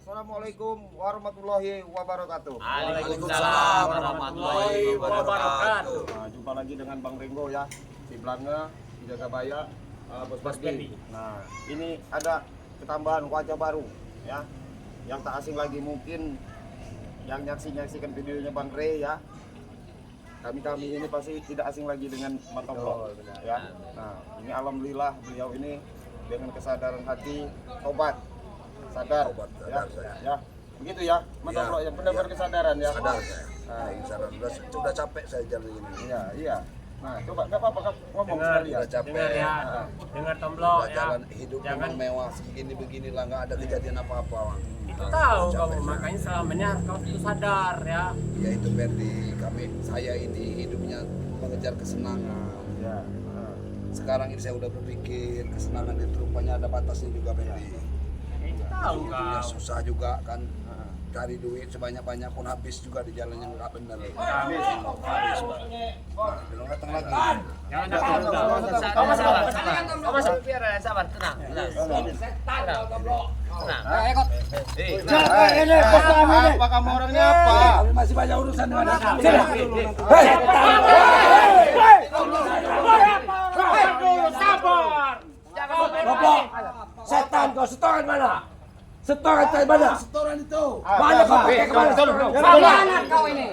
Assalamualaikum warahmatullahi wabarakatuh. Waalaikumsalam warahmatullahi wabarakatuh. Nah, jumpa lagi dengan Bang Ringo ya, si Blanga, si Jagabaya, Bos Bendi. Nah, ini ada ketambahan wajah baru ya, yang tak asing lagi mungkin yang nyaksikan videonya Bang Rey ya. Kami ini pasti tidak asing lagi dengan Matoblok ya. Nah, ini alhamdulillah beliau ini dengan kesadaran hati tobat, sadar ya. Begitu ya, Matoblok yang benar-benar kesadaran ya. Sadar saya. Nah, sudah capek saya jalan ini. Iya. Nah, coba enggak apa-apa ngomong sekali ya. Sudah capek. Dengar ya, dengar Tomblok ya. Jalan hidup Jangan memang mewah segini beginilah, nggak ada kejadian apa-apa, Bang. itu tahu kamu, makanya selamanya kau itu sadar ya. Ya itu Ferdi, saya ini hidupnya mengejar kesenangan. Ya. Sekarang ini saya udah berpikir kesenangan itu rupanya ada batasnya juga, Ferdi. Itu tahu Ya kau. susah juga kan. Cari duit sebanyak-banyak pun habis juga di jalan yang nggak benar. Habis. Habis, Pak. Nah, belum datang lagi. Jangan takut. Kau masuk. Kau masuk. Biar sabar, tenang. Tenang. Ini apa kamu orangnya apa? Kami masih banyak urusan dengan Anda. Sabar. Bapak, setan kau, setoran mana? Setoran dari mana? Setoran itu. Mana kau pakai kemana? Anak kau ini.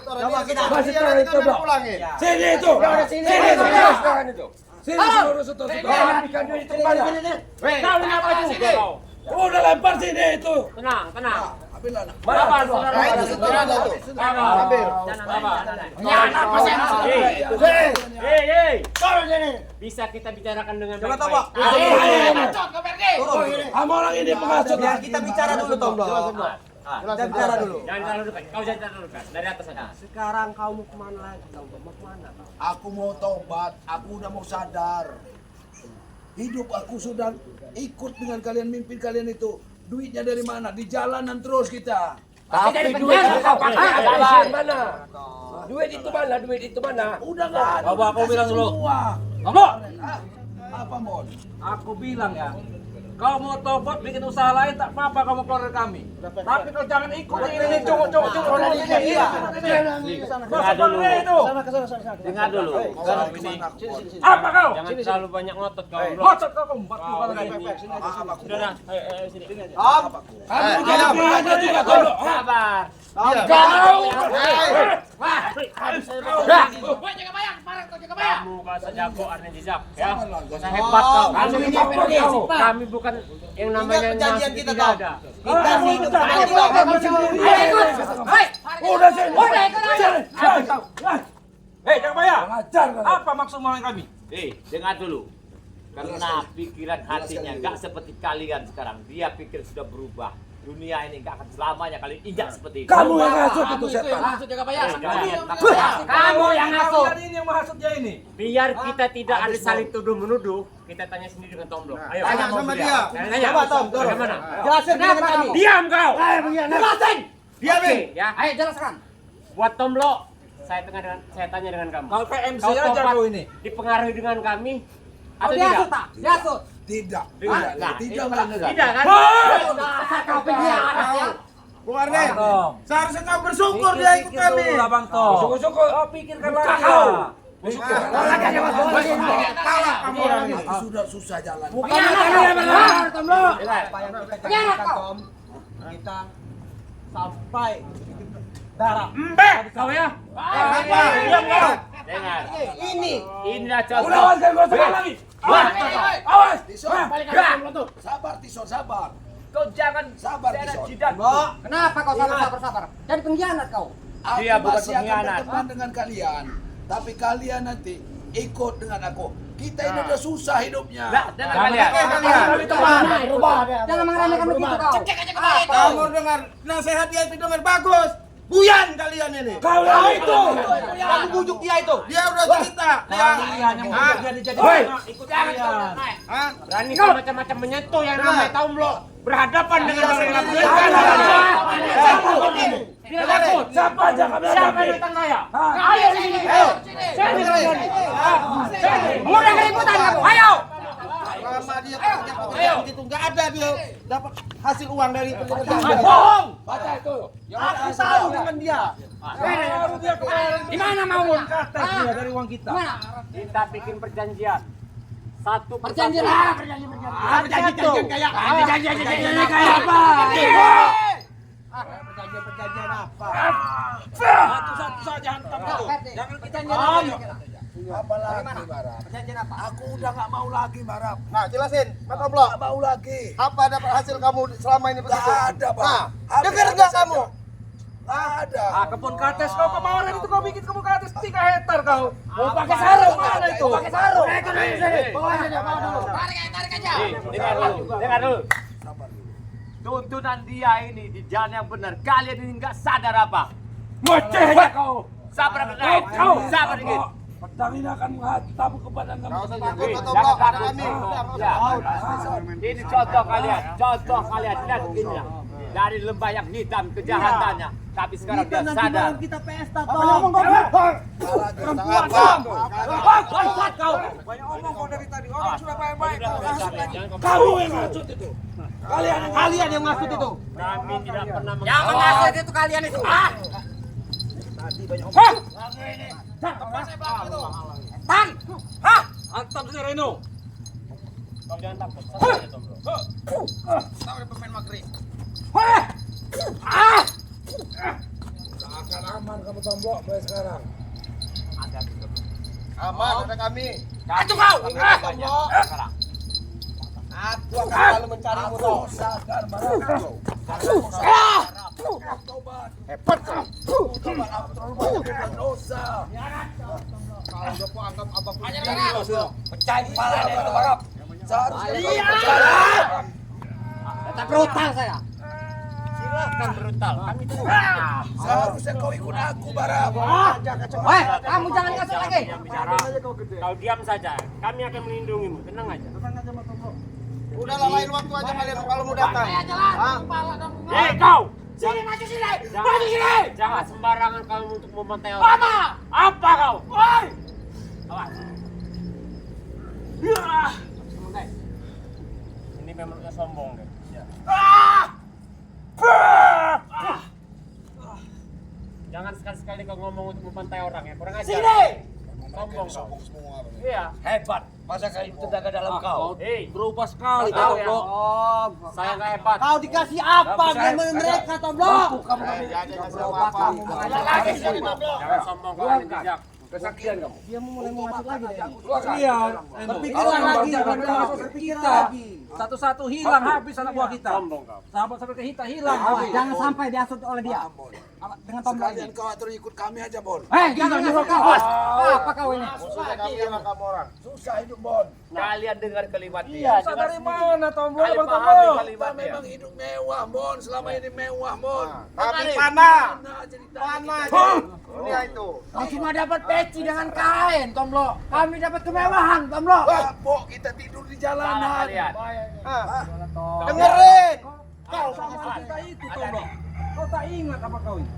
Coba kita Setoran itu, Bro. pulangin. Sini itu. Sini itu. Setoran itu. Sini seluruh setoran. Habiskan duit itu mana? Kau ini apa juga kau? Udah lempar sini itu. Tenang. Ambil anak. Sabar, saudara. Nah, itu setoran itu. Ambil. Jangan pasang. Hei. Turun sini. Bisa kita bicarakan dengan Coba, baik-baik. Tombok. Kamu orang ini pengasut. Ya, kita bicara dulu, Tombok. Kita bicara dulu. Jangan terlalu dekat. Kau jangan terlalu dekat. Dari atas saja. Sekarang kau mau kemana lagi? Kau mau kemana? Aku mau tobat, aku udah mau sadar. Hidup aku sudah ikut dengan kalian, mimpin kalian itu. Duitnya dari mana? Di jalanan terus kita. Tapi duit itu kau pakai dari mana? Duit itu mana? Udah nggak ada. Bapak, aku bilang dulu. Semua. Tomblok, Apa, Mon? aku bilang ya, kau mau tobat bikin usaha lain tak apa-apa kamu keluar dari kami. Tapi kau jangan ikut ini cowok. Masuk dulu. itu. Dengar dulu. Kau ini. Apa kau? Jangan terlalu banyak ngotot kau. Ngotot kau 40 kali lagi. Sudah dah. Ayo sini. Kamu jangan berada juga kau. Sabar. Kamu gak usah jago Arne Jizak ya. Gak usah hebat kau. Kami bukan yang namanya nasib tidak ada. Kita hidup Udah sini. Hei, jangan bayar. Ngajar kau. Apa maksud melawan kami? Dengar dulu. Karena pikiran hatinya gak seperti kalian sekarang. Dia pikir sudah berubah. Dunia ini gak akan selamanya kalian injak seperti itu. Kamu yang ngasut itu setan. Kamu yang ngasut. Kalian ini yang menghasut dia ini. Biar kita tidak ada saling tuduh menuduh, kita tanya sendiri dengan Tomblok. Ayo. Tanya sama dia. Tanya. Coba, Tom, turun. Bagaimana? Jelasin dengan kami. Diam kau. Jelasin. Oke, ya. Ayo jelaskan. Buat Tomblok, saya tanya dengan kamu. Kau kayak MC Kau aja tobat kau ini. dipengaruhi dengan kami atau tidak? Diasut. Tidak. Nah, Tidak. tidak kan? Kau pengkhianat ya. Bung Arne, Tom. seharusnya kau bersyukur dia ikut kami. Dulu lah Bang Tom. Syukur-syukur. Kau pikirkan lagi. Kau. Kalah kamu orang ini. Sudah susah jalan. Kita sampai darah. Kau ya? Diam kau. Dengar. Ini Inilah Udah contoh. awas kan kau sekali lagi. Awas. Tison, sabar Tison, sabar. Kau jangan Sabar, seenak Tison. jidat. Kenapa kau sabar? Jadi pengkhianat kau. Aku Dia bukan masih akan pengkhianat. berteman dengan kalian. Tapi kalian nanti ikut dengan aku. Kita ini udah susah hidupnya. Nah, dengar kalian. Jangan mengeremehkan begitu kau. kamu dengar nasihat dia itu dengar bagus. Buyan kalian ini. Kau yang itu. Kamu bujuk dia itu. Dia udah cerita. Kalian yang mau jadi Hei. ikut kalian. Berani kau macam-macam menyentuh yang namanya Tomblok. Berhadapan dengan orang yang tidak takut. Siapa aja kami Siapa yang datang saya? Ayo sini. Ayo. Sini kalian. Sini. Mudah keributan kamu. Ayo. selama dia kerja pekerjaan gitu nggak ada dia dapat hasil uang dari pekerjaan. Bohong. Baca itu. Aku tahu dengan dia. Baru dia kemarin. Di mana mau? Ke atas dia dari uang kita. Kita bikin perjanjian. Satu Perjanjian apa? Perjanjian kayak apa? Perjanjian apa? Satu-satu saja hantam itu. Jangan kita nyerang. Apalagi Barap? Perjanjian apa? Aku udah nggak mau lagi Barap. Nah, jelasin, Pak Tomblo. Nggak mau lagi. Apa dapat hasil kamu selama ini begitu? Nggak ada, Pak. Nah, Habis dengar ada nggak saja. kamu? Nggak ada. Kebun kates kau kemarin itu kau bikin kebun kates 3 hektar kau. Mau pakai sarung mana itu? Pakai sarung. Bawa saja, bawa dulu. Tarik aja. Dengar dulu. Tuntunan dia ini di jalan yang benar. Kalian ini nggak sadar apa? Ngoceh aja kau. Sabar dikit. Sabar dikit. Pedang ini akan menghantam kepada Nggak kamu. usah takut, Pak Tomblo. Jangan Ada takut. kami. Udah, nggak Ya. usah. Ini contoh kalian. Contoh kalian. Lihat begini ya. Dari lembah yang hitam kejahatannya. Tapi sekarang dia sadar. Kita pesta Perempuan. Bangsat kau. Banyak omong kau dari tadi. Orang sudah baik-baik kau masuk lagi. Kamu yang maksud itu. Kalian yang maksud itu. Kami tidak pernah Yang maksud itu kalian itu. Tang. Hantam saja Reno. Kau jangan takut. Akan aman kamu Tomblo mulai sekarang. Aman, ada kami. Kacau kau. Sekarang. Aku akan selalu mencarimu, Toh. Sadar Barap. Hebat kau. Tobat terlalu banyak berdosa. Kalau udah aku anggap abang Pecahin kepala kamu Barap. Seharusnya kau Iya. percaya. Tetap brutal saya. Silakan brutal. Kami itu. Seharusnya kau ikut aku Barap. Woi, kamu jangan kasar lagi. Kau diam saja. Kami akan melindungimu. Tenang aja. Udahlah, lain waktu aja kalian kalau mau datang. Hah? Hei kau. Sini maju sini. Jangan- Maju sini. Jangan sembarangan kamu untuk membantai orang. Apa kau? Woi. Awas. Ini memang sombong deh. Jangan sekali-sekali kau ngomong untuk membantai orang ya. Kurang ajar. Sini. Sombong kau. Iya. Hebat. Masa kain tenaga dalam kau? Hei, Berubah sekali tahu kau. ya. Saya nggak hebat. Kau dikasih apa sama mereka, Tomblo? Jangan apa-apa. Jangan sombong kau ini bijak. Kesakian kamu. Dia mau mulai mau masuk lagi deh. Kesakian. Berpikirlah lagi, berpikir lagi. Satu-satu hilang habis anak buah kita. Sombong kau. Sahabat-sahabat kita hilang Awas, habis. jangan sampai diasut oleh dia. Dengan Tomblo ini. Sekalian kau atur ikut kami aja Bon. Jangan ngasut kau. Apa kau ini? Musuhnya kami sama kamu orang. Susah hidup Bon. Kalian dengar kalimat dia. Iya, dari mana Tomblo? Kalian Bang pahami Tomblo. Kita kalimat dia. memang hidup mewah Bon. Selama ini mewah Bon. Tapi panah. Nah, cerita Panah. Dunia itu. Kau cuma dapat peci dengan kain, Tomblo. Kami dapat kemewahan, Tomblo. Kapok kita tidur di Salah jalanan. kalian. Hah? Dengerin. Kau sama kita itu Tomblo. Kau tak ingat apa kau ini?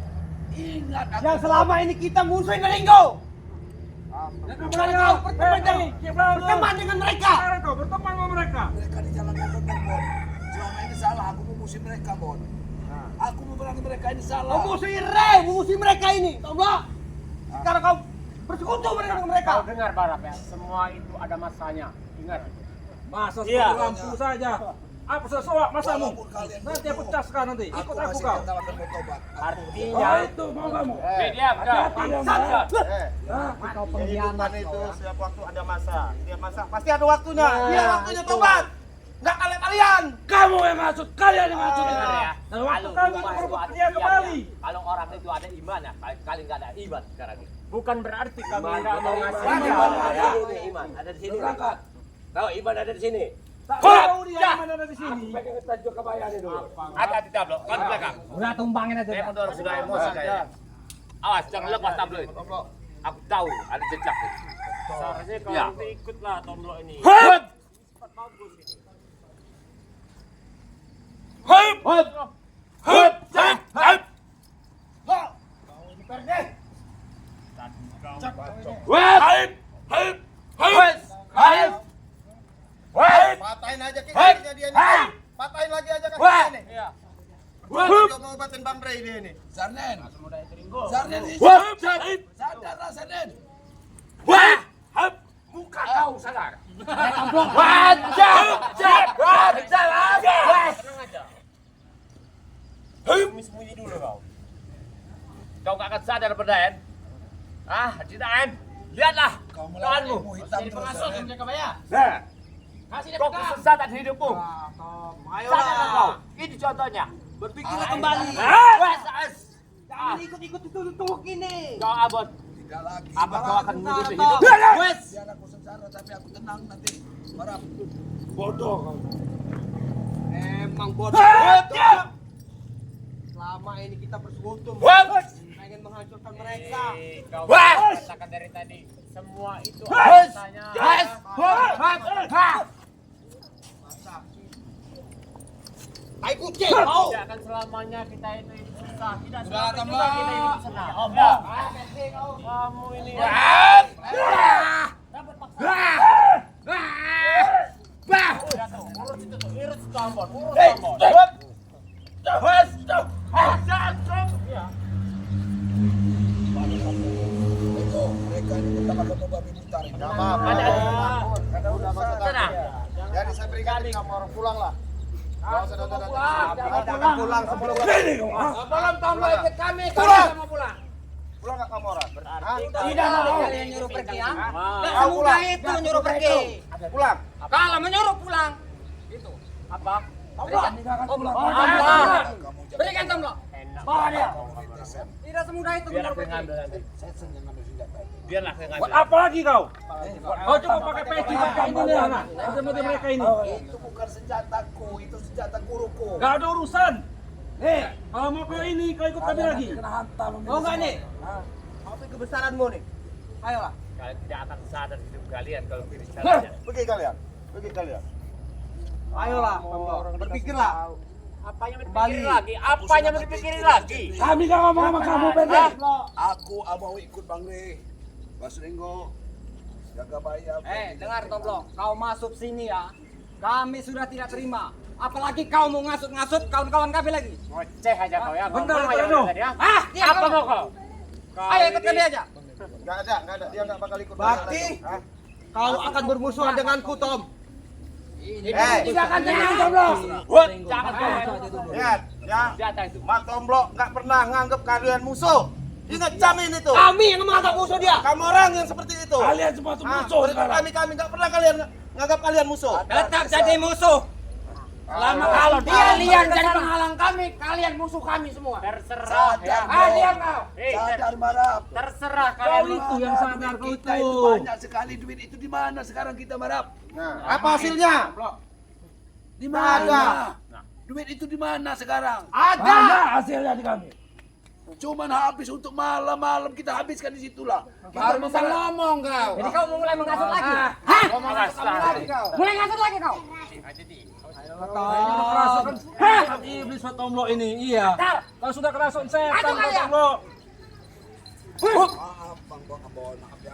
Ingat aku. Yang selama ini kita musuhin Linggo. Sekarang kau Berteman dengan mereka. Sekarang kau berteman sama mereka. Mereka di jalan yang benar Bon. Selama ini salah aku memusuhi mereka Bon. Aku memerangi mereka ini salah. Memusuhi mereka ini, Tomblo. Sekarang kau bersekutu dengan mereka. Kau dengar Barap ya, semua itu ada masanya. Ingat. Masa Iya. seperti lampu saja. Apa sesuatu masamu? Walaupun kalian Nanti aku pecahkan nanti. Ikut aku masih kau. katakan mau tobat. Artinya, Itu mau kamu. diam dah. Bangsat. Kau Kehidupan pengkhianat. itu setiap waktu ada masa. Setiap masa pasti ada waktunya. Dia waktunya tobat. Enggak kalian. Kamu yang maksud, kalian yang maksud. Dengar ya. Dan waktu Kalau kami rumah untuk itu merebut ada dia imannya. kembali. Kalau orang itu ada iman ya, kalian nggak ada iman sekarang ini. Bukan berarti kami nggak mau ngasih Iman, iman. iman, Iman ada di sini. Berangkat. Tahu iman ada di sini. Tak Kok? tahu dia Ya. mana ada di sini. Hati-hati tablo. Kau di belakang. Udah tumbangin aja. Saya mundur sudah emosi kayaknya. Awas jangan lepas tablo itu. Aku tahu ada jejak itu. Seharusnya kalau Ya. nanti ikutlah Tomblo ini. Hut! Bagus ini. Hut! Hut! Hut! Hut! Hut! Hut! Hut! Hut! Coba ngobatin Bang Rey dia ini. Sarnen. Sadar lah Sarnen. Muka kau sadar. Sembunyi dulu kau. Kau gak akan sadar Berdaen. Cintaan. Lihatlah Kau tanganmu. melakukan hitam terus Sarnen. Kau kesesatan hidupmu. Sadarlah kau. Ini contohnya. Berpikirlah kembali. Jangan ikut-ikut tutup ini. Kau abot. Tidak lagi. Apa kau akan Marap. menuduh hidup? Biar aku sengsara tapi aku tenang nanti. Marap. Bodoh kau. Emang bodoh. Selama ini kita bersekutu pengen menghancurkan mereka. Kau katakan dari tadi semua itu alasannya. Tai kucing kau. Tidak akan selamanya kita itu susah. Tidak Sudah, selamanya tambah. juga kita hidup senang. Kamu ini. Udah tuh, urus itu tuh, urus itu Ambon, urus Ambon. Iya. Itu mereka ini pertama kali babi buta. Enggak apa-apa. Karena udah masa Tenang. Jadi saya berikan kamu orang pulang lah. Kalau sudah pulang sebelum Belum tombol ikut kami. Pulang. Mau pulang. pulang nggak kamu orang? Tidak mau kalian nyuruh pergi ya. Nggak semudah itu nyuruh pergi. Pulang. Kalau menyuruh pulang. Itu. Apa? Tomblok. Berikan tomblok. Bawa dia. Tidak semudah itu Biar menyuruh aku yang pergi. ngambil nanti. Biarlah aku yang Buat ngambil. apa lagi kau? Kau coba pakai peci mereka ini nih, anak. Macam-macam mereka ini. Itu bukan senjataku, itu senjata guruku. Gak ada urusan. Kalau mau kau ini, kau ikut kami lagi. Oh enggak nih? Apa kebesaranmu nih? Ayolah. Kalian tidak akan sadar hidup kalian kalau pilih caranya. Pergi kalian. Pergi kalian. Ayolah, Tomblok. Berpikirlah. Apanya mau dipikirin lagi? Apanya mau dipikirin lagi? Kami gak ngomong sama kamu, Pendek. Aku mau ikut Bang Rey. Mas Ringo, jaga bayam. Dengar Tomblok, kau masuk sini ya. Kami sudah tidak terima. Apalagi kau mau ngasut-ngasut kawan-kawan kami lagi. Ngoceh aja kau ya. Bentar, Ngomong aja Reno. tadi ya. Iya, Apa mau kau? Ayo ikut kami aja. Nggak ada. Dia nggak bakal ikut. Bakti. Hah? Kau akan bermusuhan denganku, Tom. Tidak akan tenang, Tomblok. Jangan kau. Lihat, ya. Jatah itu. Mak Tomblok nggak pernah nganggap kalian musuh. Ingat jamin itu. Kami yang menganggap musuh dia. Kamu orang yang seperti itu. Kalian semua tuh musuh sekarang. Kami nggak pernah kalian nganggap kalian musuh. Tetap jadi musuh. Lama kalau kalian jadi penghalang kami, kalian musuh kami semua. Terserah ya. Diam kau. Sadar Marap. Terserah Kau kalian. itu yang sadar kau Kita itu. itu banyak sekali duit itu di mana sekarang kita Marap? Nah, apa hasilnya? Di mana? Duit itu di mana sekarang? Mana hasilnya di kami? Cuman habis untuk malam-malam kita habiskan di situlah. Baru bisa ngomong kau. Jadi kau mau mulai mengasut lagi? Hah? Mulai ngasut lagi kau? Iblis Pak Tomblok ini, iya. Kau sudah kerasukan setan Pak Tomblok. Maaf Bang Abon, maaf ya.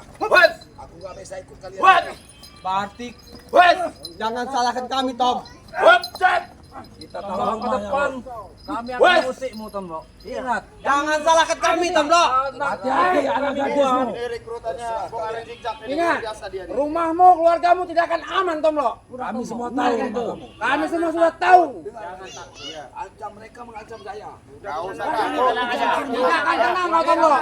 Aku nggak bisa ikut kalian. Bartik. Jangan salahkan kami, Tom. Kita tahu ke depan. Kami akan musikmu Tomblok. Ingat. Jangan salahkan kami, Tomblok. Hati-hati anak gadismu. Ini rekrutannya Bung Aren Zigzag ini Ingat, biasa dia nih. rumahmu, keluargamu tidak akan aman, Tomblok. Kami semua tahu itu. Kami semua sudah tahu. Ancam mereka mengancam saya. Kau usah takut. Tidak akan tenang, kau, Tomblok.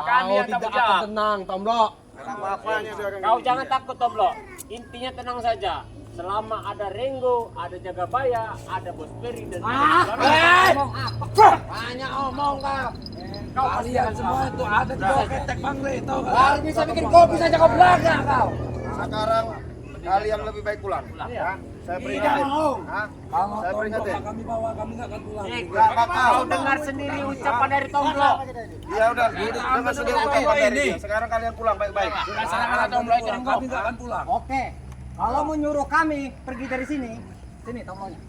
Kami yang tanggung jawab. tenang, Tomblok. Apa-apanya dia orang Kau ini. jangan takut Tomblok. Intinya tenang saja. Selama ada Renggo, ada Jagabaya, ada Bos Peri dan Banyak omong kau. Kalian semua itu ada di bawah ketek Bang Rey, tahu nggak? Baru bisa bikin kopi saja kau belaga kau. Sekarang kalian lebih baik pulang. Ya. Saya peringatin. Hah? Kalau Saya Tomblok peringatin. kami bawa, kami nggak akan pulang. Nggak apa-apa. Kau dengar sendiri ucapan dari Tomblok. Ya udah, dengar sendiri ucapan dari dia. Sekarang kalian pulang baik-baik. Kami nggak akan pulang. Oke. Kalau mau nyuruh kami pergi dari sini, sini tombolnya.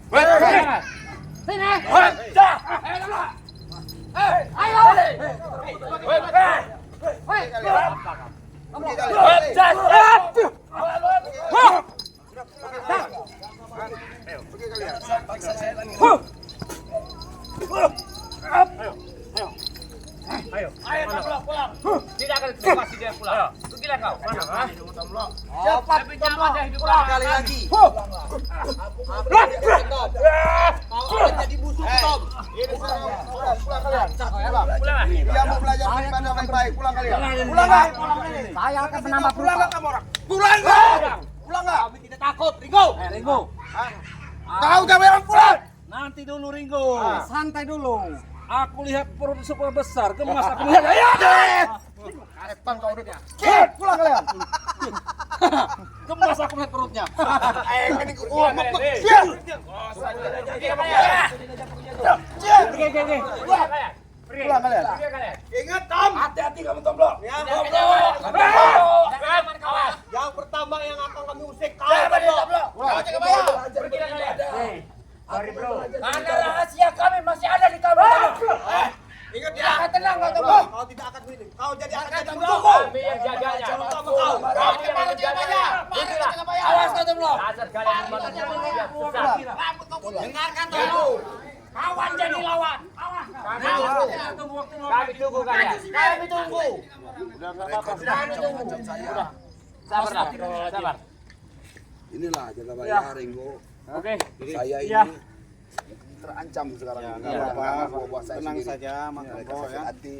Sini. Ayo. Pergi kalian. Pergi kalian. Paksa saya lagi. kalian. Pulang. Dia mau belajar bagaimana baik-baik. Pulang kalian. Pulang nggak? Saya akan menambah Pulang berupa. nggak kamu orang? Pulang nggak? Pulang nggak? Kami tidak takut, Ringo. Ringo, Kau jangan orang pulang. Nanti dulu Ringo. santai dulu. Aku lihat perut super besar, gemas aku lihat. Ayo, Epan kau udah. Pulang kalian. gemas aku lihat perutnya. Pulang kalian. Ingat Tom, hati-hati kamu Tomblok. Ya, yang pertama yang akan kami usik kau Tomblok. Kau jaga bayar. Karena rahasia kami masih ada di kamu. Ingat ya. Tenang kau Tomblok. Kau tidak akan win. Kau jadi akan jadi Kami yang jaganya. Terutama kau. Kau yang jaga bayar. Awas kau Tomblok. Dasar kalian membantu siap sesat. Dengarkan dulu. Kawan jadi lawan. Kami tunggu kalian. Kami tunggu. Sabar, sabar. Inilah jaga bayar Ringo. Oke. Saya ini Ya. terancam sekarang. Tenang saja, Mas Tomblok ya. Hati.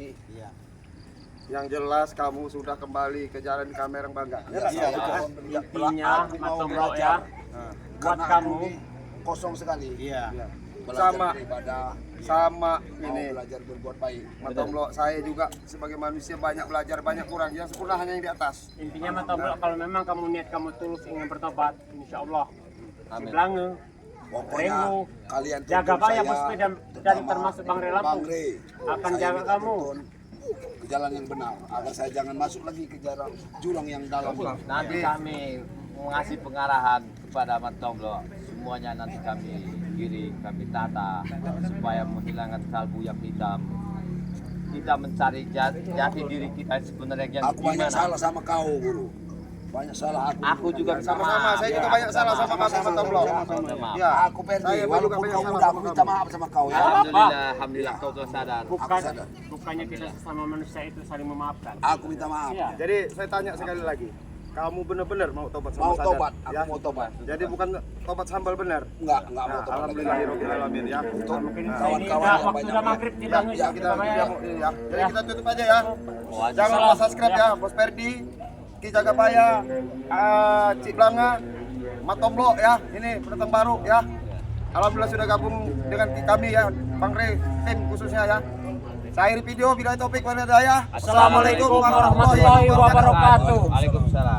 Yang jelas kamu sudah kembali ke jalan kami yang bangga. Intinya Mas Tomblok ya. Buat kamu kosong sekali. Iya. Belajar Sama. beribadah, Sama mau ini. belajar berbuat baik. Mas Tomblok, saya juga sebagai manusia banyak belajar, banyak kurang. Yang sempurna hanya yang di atas. intinya Mas Tomblok kalau memang kamu niat kamu tulus ingin bertobat, insya Allah. Si Blange, Pokoknya Ringo, kalian jaga tuntun bayar saya, Bos Pe dan terutama termasuk Bang Relapu Bang Re. akan Saya jaga minta kamu. tuntun ke jalan yang benar agar saya jangan masuk lagi ke jurang yang dalam. Nanti kami mengasih pengarahan kepada Mas Tomblok. Semuanya nanti kami giring, kami tata supaya menghilangkan kalbu yang hitam. Kita mencari jati diri kita sebenarnya yang Aku banyak gimana. salah sama kau, Guru. Banyak salah aku. Aku juga minta Sama-sama, maaf. saya juga banyak salah sama kamu, Mas Tomblok. Maaf. Ya, Aku Perdi, saya juga walaupun banyak kau salah muda, sama aku minta kamu. maaf sama kau ya. Alhamdulillah kau telah sadar. sadar. Bukannya kita sesama manusia itu saling memaafkan. Aku minta maaf. Iya. Jadi saya tanya sekali lagi. Kamu benar-benar mau tobat sama Mau sadar? tobat, aku Ya? mau tobat. Jadi bukan tobat sambal benar. Enggak mau Nah, tobat. alhamdulillahirobbilalamin ya. Mungkin Kawan-kawan ini yang waktu banyak sudah ya. maghrib Ya, tidak ya, kita ya. ya. Jadi kita tutup aja ya. Wah, Jangan lupa subscribe ya, Bos Perdi, Ki Jagabaya, Cik Blanga, Mas Tomblok ya. Ini pendatang baru ya. Alhamdulillah sudah gabung dengan kami ya, Bang Re, tim khususnya ya. Saya akhiri video, bila topik pada daya. Assalamualaikum warahmatullahi wabarakatuh. Waalaikumsalam.